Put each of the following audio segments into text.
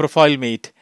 Profile Mate.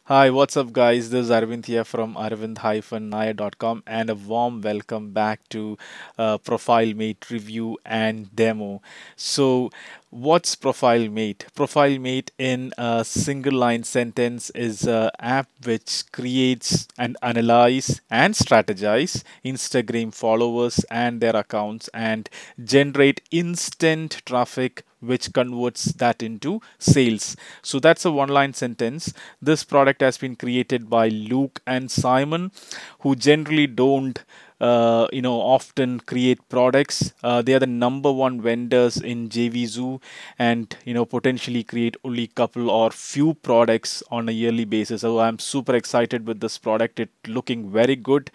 Hi, what's up, guys? This is Arvind here from arvind-naya.com, and a warm welcome back to Profile Mate review and demo. So, what's Profile Mate? Profile Mate, in a single line sentence, is an app which creates and analyze and strategize Instagram followers and their accounts and generate instant traffic which converts that into sales. So that's a one line sentence. This product has been created by Luke and Simon, who generally don't often create products. They are the number one vendors in JVZoo, and potentially create only couple or few products on a yearly basis. So I'm super excited with this product. It looking very good.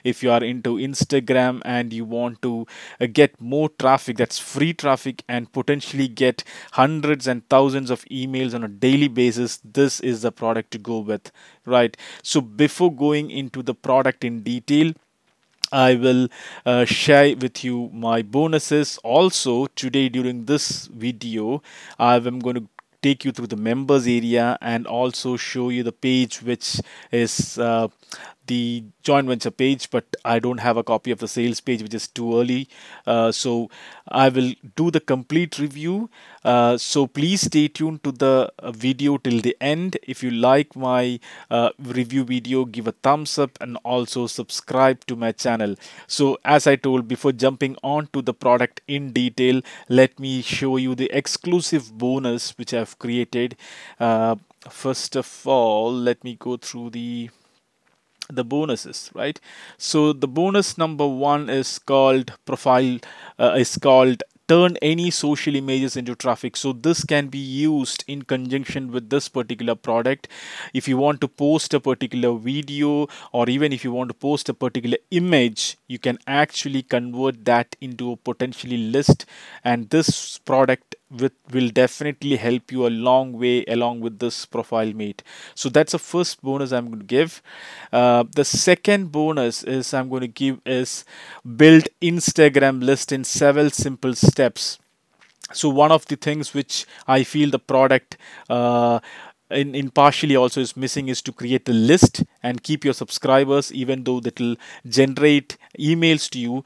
If you are into Instagram and you want to get more traffic, that's free traffic, and potentially get hundreds and thousands of emails on a daily basis, this is the product to go with, right? So before going into the product in detail, I will share with you my bonuses. Also, today during this video, I am going to take you through the members area and also show you the page which is the joint venture page, but I don't have a copy of the sales page, which is too early. So I will do the complete review. So please stay tuned to the video till the end. If you like my review video, give a thumbs up and also subscribe to my channel. So as I told, before jumping on to the product in detail, let me show you the exclusive bonus which I've created. First of all, let me go through the bonuses, right? So the bonus number one is called turn any social images into traffic. So this can be used in conjunction with this particular product. If you want to post a particular video, or even if you want to post a particular image, you can actually convert that into a potentially list, and this product will definitely help you a long way along with this Profile Mate. So that's the first bonus I'm going to give. The second bonus is I'm going to give is build Instagram list in several simple steps. So one of the things which I feel the product in partially also is missing is to create a list and keep your subscribers, even though that will generate emails to you,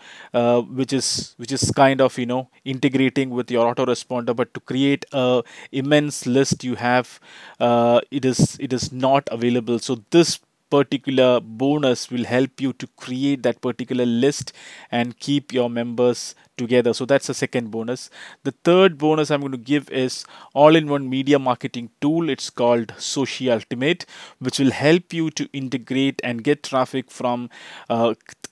which is kind of integrating with your autoresponder. But to create a immense list, you have it is not available. So this particular bonus will help you to create that particular list and keep your members together. So that's the second bonus. The third bonus I'm going to give is all-in-one media marketing tool. It's called Social Ultimate, which will help you to integrate and get traffic from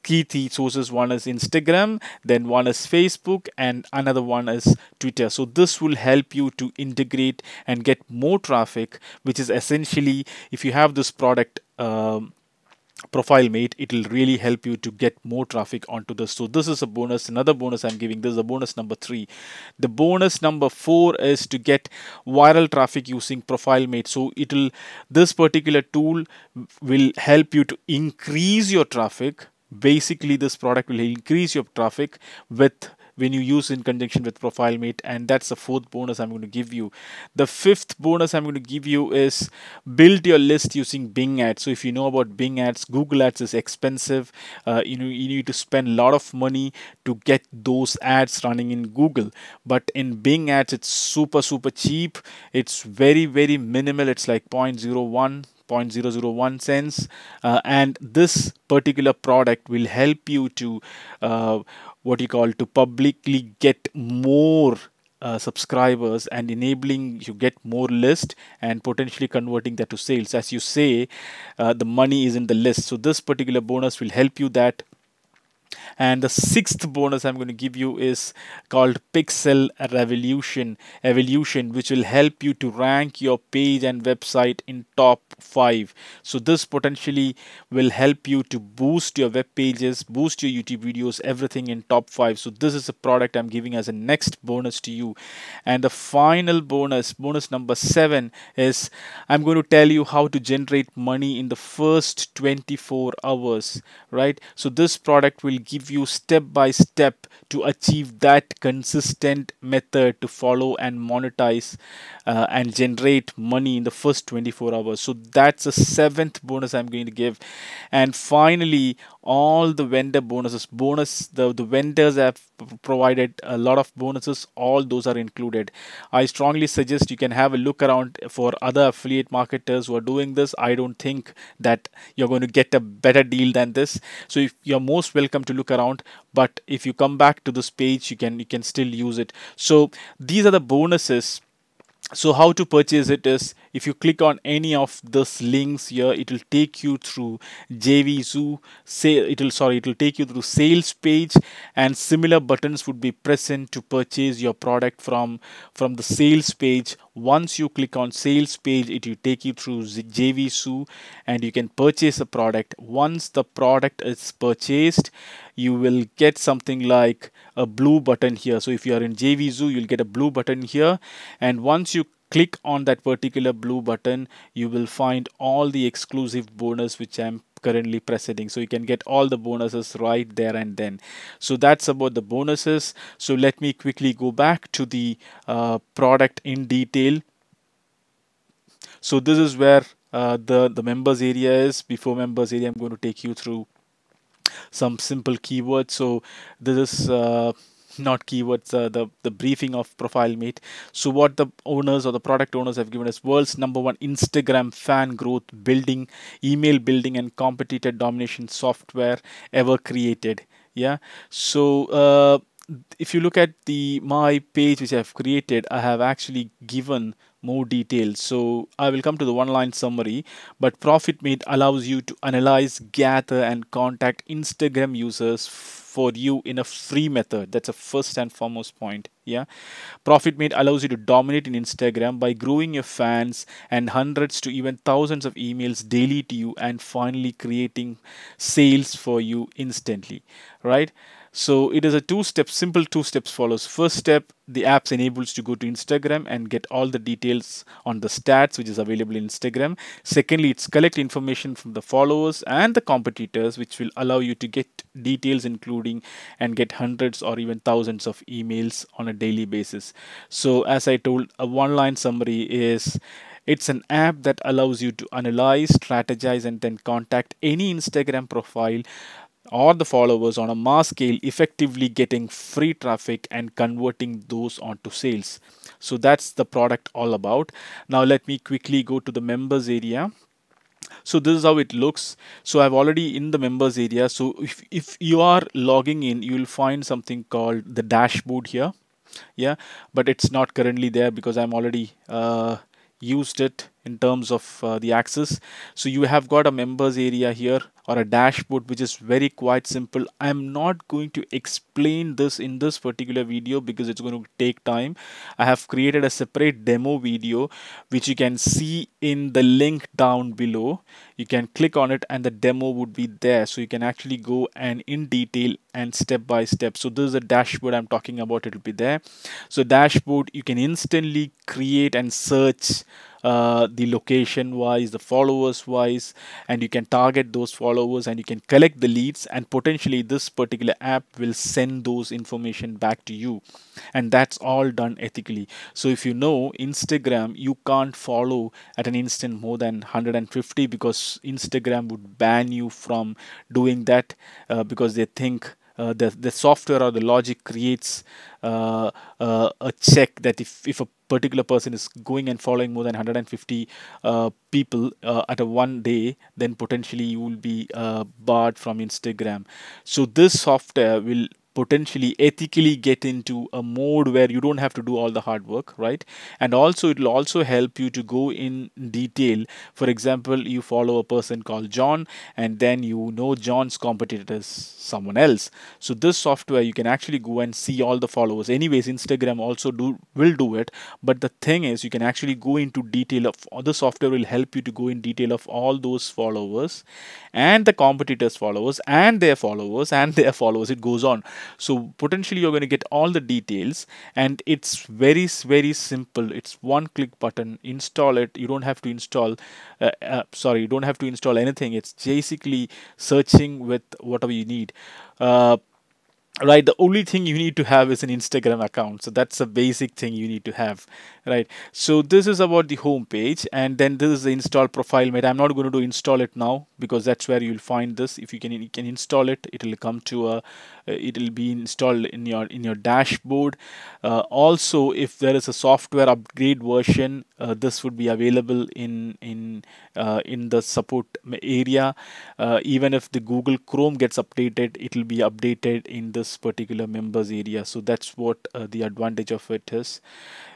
key three sources. One is Instagram, then one is Facebook, and another one is Twitter. So this will help you to integrate and get more traffic, which is essentially, if you have this product Profile Mate, it will really help you to get more traffic onto this. So this is a bonus. Another bonus I'm giving, this is a bonus number 3. The bonus number 4 is to get viral traffic using Profile Mate. So this particular tool will help you to increase your traffic. Basically, this product will increase your traffic with when you use in conjunction with Profile Mate, and that's the fourth bonus I'm going to give you. The fifth bonus I'm going to give you is build your list using Bing Ads. So if you know about Bing Ads, Google Ads is expensive. You need to spend a lot of money to get those ads running in Google, but in Bing Ads it's super cheap. It's very minimal. It's like 0.01 cents, and this particular product will help you to what you call to publicly get more subscribers and enabling you get more list and potentially converting that to sales. As you say, the money is in the list, so this particular bonus will help you that. And the sixth bonus I'm going to give you is called Pixel Evolution, which will help you to rank your page and website in top 5. So this potentially will help you to boost your web pages, boost your YouTube videos, everything in top 5. So this is a product I'm giving as a next bonus to you. And the final bonus number 7, is I'm going to tell you how to generate money in the first 24 hours, right? So this product will give give you step by step to achieve that consistent method to follow and monetize and generate money in the first 24 hours. So that's the seventh bonus I'm going to give. And finally, all the vendor bonuses, the vendors have provided a lot of bonuses, all those are included. I strongly suggest you can have a look around for other affiliate marketers who are doing this. I don't think that you're going to get a better deal than this. So if you're most welcome to look around, but if you come back to this page, you can still use it. So these are the bonuses. So how to purchase it is, if you click on any of those links here, it will take you through JVZoo say it will take you through sales page, and similar buttons would be present to purchase your product from the sales page. Once you click on sales page, it will take you through JVZoo and you can purchase a product. Once the product is purchased, you will get something like a blue button here. So if you are in JVZoo, you'll get a blue button here, and once you click on that particular blue button, you will find all the exclusive bonus which I'm currently presenting. So you can get all the bonuses right there and then. So that's about the bonuses. So let me quickly go back to the product in detail. So this is where the members area is. Before members area, I'm going to take you through some simple keywords. So this is not keywords, the briefing of Profile Mate. So what the owners or the product owners have given us: world's number one Instagram fan growth building, email building and competitor domination software ever created. Yeah. So if you look at the my page which I've created, I have actually given more details. So I will come to the one line summary, but ProfitMate allows you to analyze, gather, and contact Instagram users for you in a free method. That's a first and foremost point. Yeah. ProfitMate allows you to dominate in Instagram by growing your fans and hundreds to even thousands of emails daily to you, and finally creating sales for you instantly. Right. So it is a simple two steps follows. First step, the apps enables to go to Instagram and get all the details on the stats which is available in Instagram. Secondly, it's collect information from the followers and the competitors, which will allow you to get details including and get hundreds or even thousands of emails on a daily basis. So as I told, a one line summary is, it's an app that allows you to analyze, strategize, and then contact any Instagram profile or the followers on a mass scale, effectively getting free traffic and converting those onto sales. So that's the product all about. Now let me quickly go to the members area. So this is how it looks. So I've already in the members area. So if you are logging in, you will find something called the dashboard here. Yeah, but it's not currently there because I'm already used it in terms of the access. So you have got a members area here or a dashboard, which is very quite simple. I'm not going to explain this in this particular video because it's going to take time. I have created a separate demo video which you can see in the link down below. You can click on it and the demo would be there, so you can actually go and in detail and step by step. So this is a dashboard I'm talking about. It will be there. So dashboard, you can instantly create and search the location wise, the followers wise, and you can target those followers and you can collect the leads, and potentially this particular app will send those information back to you, and that's all done ethically. So if you know Instagram, you can't follow at an instant more than 150 because Instagram would ban you from doing that because they think the software or the logic creates a check that if a particular person is going and following more than 150 people at a one day, then potentially you will be barred from Instagram. So this software will potentially ethically get into a mode where you don't have to do all the hard work, right? And also it will also help you to go in detail. For example, you follow a person called John and then you know John's competitor is someone else. So this software, you can actually go and see all the followers. Anyways, Instagram also will do it, but the thing is you can actually go into detail of the software will help you to go in detail of all those followers and the competitors followers and their followers and their followers. It goes on. So potentially you're going to get all the details, and it's very simple. It's one click button, install it. You don't have to install sorry, you don't have to install anything. It's basically searching with whatever you need. right? The only thing you need to have is an Instagram account, so that's the basic thing you need to have, right? So this is about the home page, and then this is the install profile mate. I'm not going to install it now because that's where you'll find this. If you can install it, it'll come to a it'll be installed in your dashboard. Also, if there is a software upgrade version, this would be available in the support area. Even if the Google Chrome gets updated, it will be updated in this particular members area. So that's what the advantage of it is.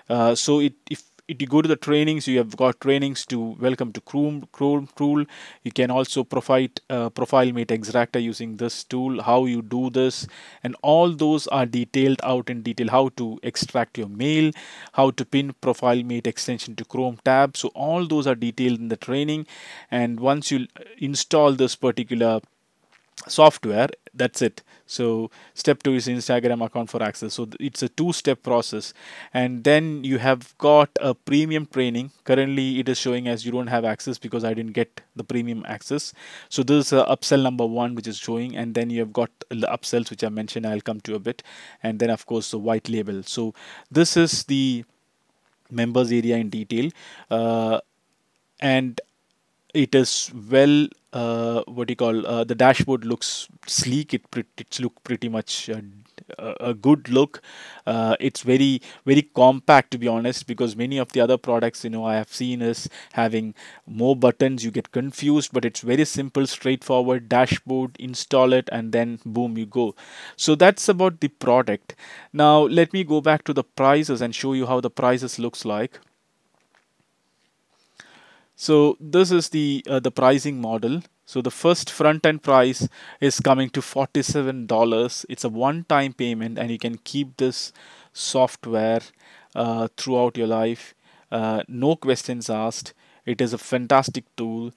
So if you go to the trainings, you have got trainings to welcome to Chrome tool. You can also provide profile mate extractor using this tool, how you do this, and all those are detailed out in detail. How to extract your mail, how to pin profile mate extension to Chrome tab. So all those are detailed in the training. And once you install this particular software, that's it. So step 2 is Instagram account for access. So it's a two-step process. And then you have got a premium training. Currently it is showing as you don't have access because I didn't get the premium access. So this is upsell number 1 which is showing, and then you have got the upsells which I mentioned. I'll come to a bit. And then of course the white label. So this is the members area in detail. And it is well, what do you call, the dashboard looks sleek. It's look pretty much a good look. It's very compact, to be honest, because many of the other products I have seen is having more buttons. You get confused, but it's very simple, straightforward dashboard. Install it and then boom, you go. So that's about the product. Now let me go back to the prices and show you how the prices looks like. So this is the pricing model. So the first front end price is coming to $47. It's a one-time payment, and you can keep this software throughout your life. No questions asked. It is a fantastic tool.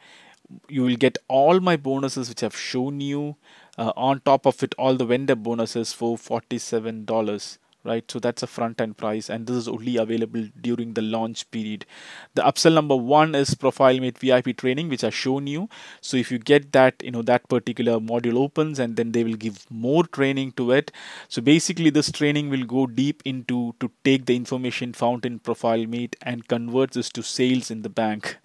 You will get all my bonuses which I've shown you. On top of it, all the vendor bonuses for $47, right? So that's a front end price, and this is only available during the launch period. The upsell number 1 is Profile Mate VIP training, which I've shown you. So if you get that, that particular module opens, and then they will give more training to it. So basically this training will go deep into to take the information found in Profile Mate and convert this to sales in the bank.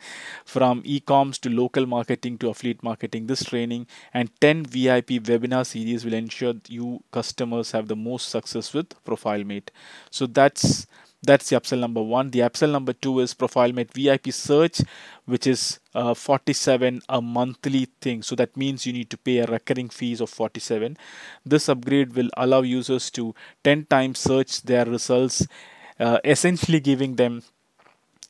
From e-coms to local marketing to affiliate marketing, this training and 10 VIP webinar series will ensure you customers have the most success with Profile Mate. So that's the upsell number 1. The upsell number 2 is Profile Mate VIP search, which is 47, a monthly thing. So that means you need to pay a recurring fees of 47. This upgrade will allow users to 10 times search their results, essentially giving them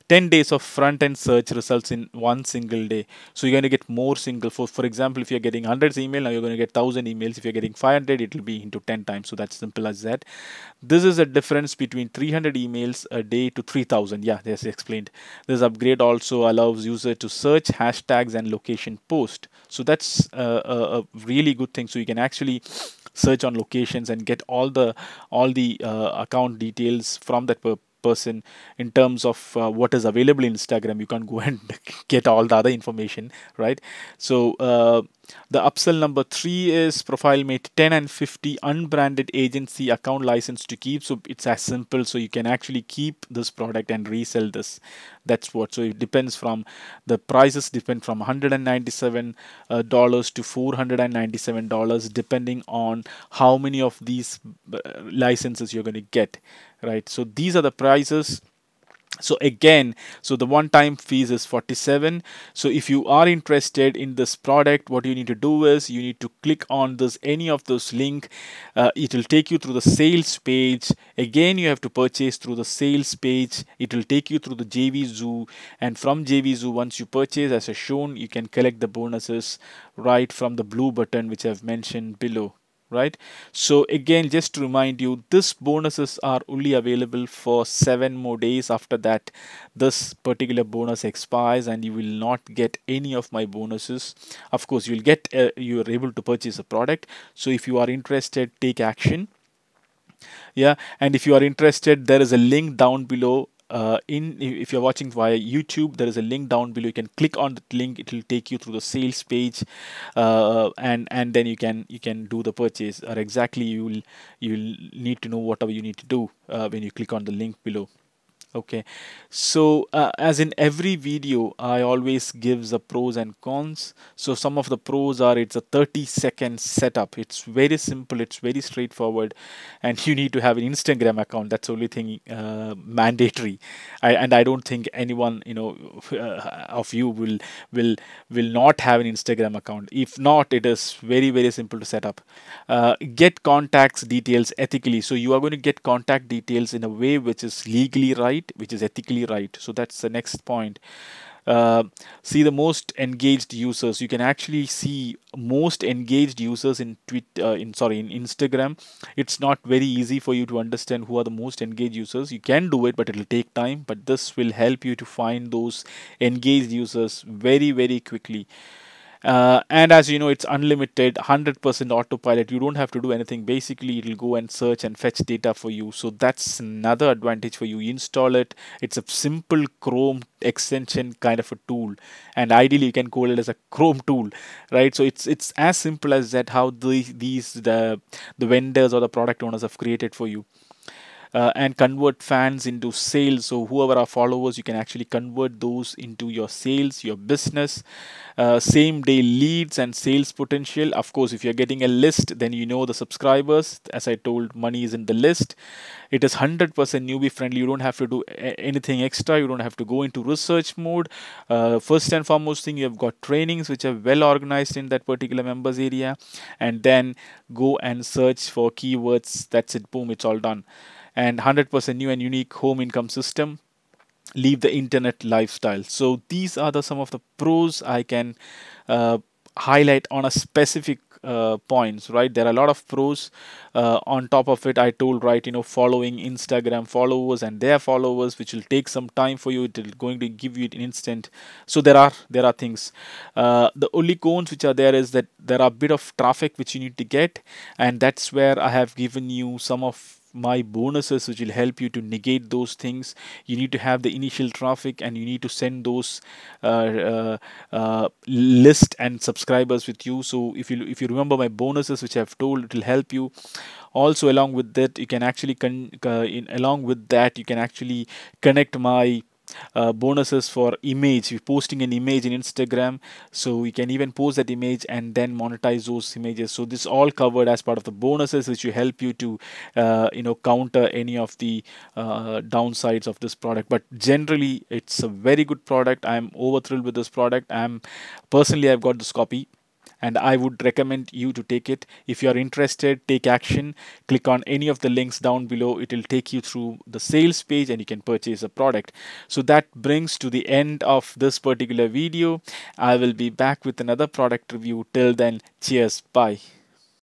10 days of front end search results in one single day. So you're going to get more single. For example, if you're getting hundreds email, now you're going to get 1,000 emails. If you're getting 500, it will be into 10 times. So that's simple as that. This is a difference between 300 emails a day to 3,000. Yeah, that's explained. This upgrade also allows user to search hashtags and location post. So that's a really good thing. So you can actually search on locations and get all the account details from that person in terms of what is available in Instagram. You can't go and get all the other information, right? So the upsell number 3 is Profile Mate 10 and 50 unbranded agency account license to keep. So it's as simple. So you can actually keep this product and resell this. That's what. So it depends from the prices depend from $197 to $497, depending on how many of these licenses you're going to get, right? So these are the prices. So again, so the one-time fees is 47. So if you are interested in this product, what you need to do is you need to click on this any of those link. It will take you through the sales page. Again, you have to purchase through the sales page. It will take you through the JVZoo, and from JVZoo, once you purchase, as shown, you can collect the bonuses right from the blue button which I've mentioned below, right? So again, just to remind you, this bonuses are only available for 7 more days. After that, this particular bonus expires and you will not get any of my bonuses. Of course, you will get you are able to purchase a product. So if you are interested, take action. Yeah, and if you are interested, there is a link down below if you're watching via YouTube, there is a link down below. You can click on that link. It will take you through the sales page, and then you can do the purchase. Or exactly you'll need to know whatever you need to do when you click on the link below. Okay, so as in every video, I always gives the pros and cons. So some of the pros are it's a 30-second setup. It's very simple. It's very straightforward, and you need to have an Instagram account. That's the only thing mandatory. I don't think anyone of you will will not have an Instagram account. If not, it is very simple to set up. Get contacts details ethically. So you are going to get contact details in a way which is legally right, which is ethically right. So that's the next point. uh, See the most engaged users. You can actually see most engaged users in in Instagram. It's not very easy for you to understand who are the most engaged users. You can do it, but it'll take time. But this will help you to find those engaged users very quickly. And as you know, it's unlimited, 100% autopilot. You don't have to do anything. Basically, it'll go and search and fetch data for you. So that's another advantage for you. Install it. It's a simple Chrome extension kind of a tool, and ideally you can call it as a Chrome tool, right? So it's as simple as that. How the vendors or the product owners have created for you. And convert fans into sales. So whoever are followers, you can actually convert those into your sales, your business. Same day leads and sales potential. Of course, if you're getting a list, then you know the subscribers. As I told, money is in the list. It is 100% newbie friendly. You don't have to do anything extra. You don't have to go into research mode. First and foremost thing, you have got trainings which are well organized in that particular members area, and then go and search for keywords. That's it. Boom, it's all done. And 100% new and unique home income system. Leave the internet lifestyle. So these are some of the pros I can uh, highlight on a specific points, right? There are a lot of pros. On top of it, I told, right, following Instagram followers and their followers, which will take some time for you. It is going to give you an instant. So there are things. The only cons which are there is that there are a bit of traffic which you need to get, and that's where I have given you some of my bonuses which will help you to negate those things. You need to have the initial traffic, and you need to send those list and subscribers with you. So if you remember my bonuses which I've told, it will help you. Also, along with that, you can actually along with that, you can actually connect my bonuses for image. You're posting an image in Instagram, so we can even post that image and then monetize those images. So this all covered as part of the bonuses, which will help you to counter any of the downsides of this product. But generally, it's a very good product. I'm over thrilled with this product. I've got this copy, and I would recommend you to take it. If you are interested, take action. Click on any of the links down below. It will take you through the sales page, and you can purchase a product. So that brings to the end of this particular video. I will be back with another product review. Till then, cheers. Bye.